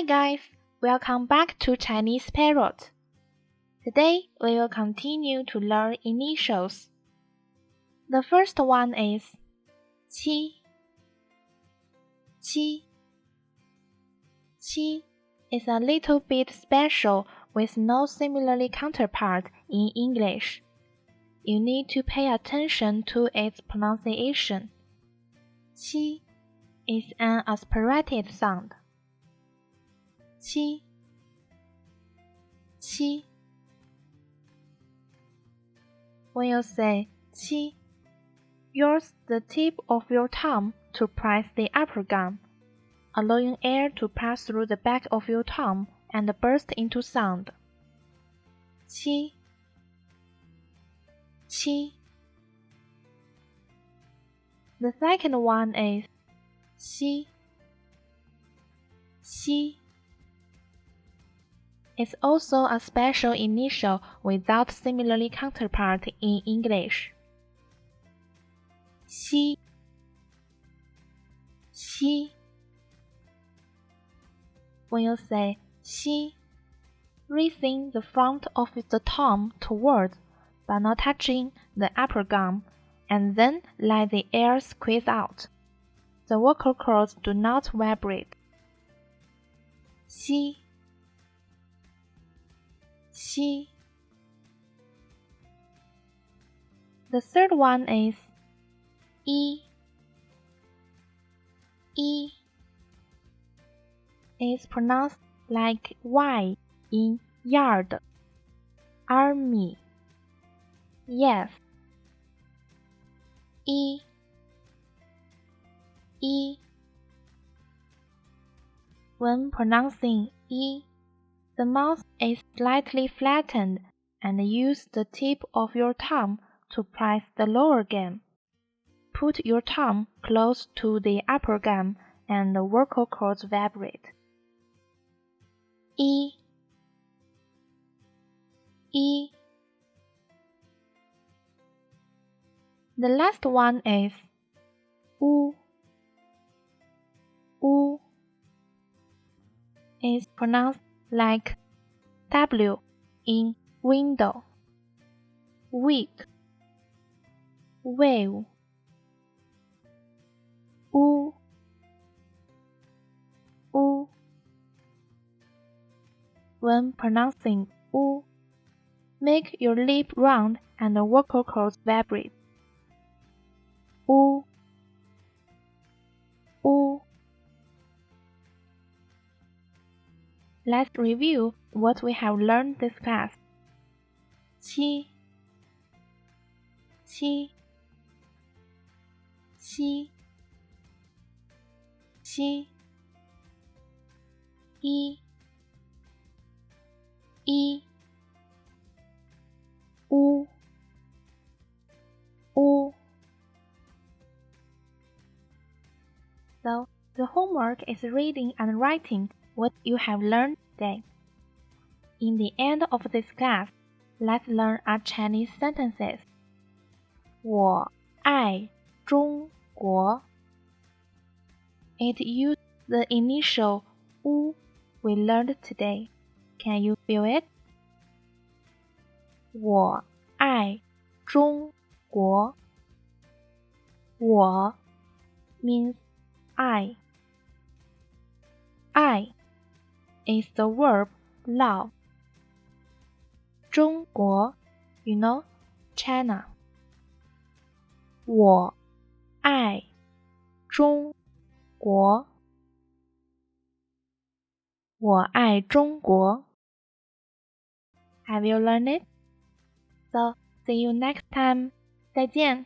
guys, welcome back to Chinese Parrot. Today we will continue to learn initials. The first one is qi. Qi. Qi is a little bit special with no similar counterpart in English. You need to pay attention to its pronunciation. Qi is an aspirated sound. Qi, qi. When you say qi, use the tip of your tongue to press the upper gum, allowing air to pass through the back of your tongue and burst into sound. Qi, qi. The second one is xi, xi. It's also a special initial without similar counterpart in English. Xi, xi. When you say xi, raising the front of the tongue towards, but not touching the upper gum, and then let the air squeeze out. The vocal cords do not vibrate. Xi, xi. The third one is yi. Yi is pronounced like Y in yard, army. Yes. Yi, yi. When pronouncing yi, the mouth is slightly flattened and use the tip of your tongue to press the lower gum. Put your tongue close to the upper gum and the vocal cords vibrate. Yi, yi. The last one is u. U is pronounced like W in window, week, wave. U, u. When pronouncing u, make your lip round and the vocal cords vibrate. U, u. Let's review what we have learned this class. Qi, qi, qi, qi. Yi, yi. U, u. So, the homework is reading and writing what you have learned today. In the end of this class, let's learn our Chinese sentences. 我爱中国. It used the initial U we learned today. Can you feel it? 我爱中国. 我 means I. I is the verb love. 中国, you know, China. 我爱中国. 我爱中国. Have you learned it? So, see you next time. 再见。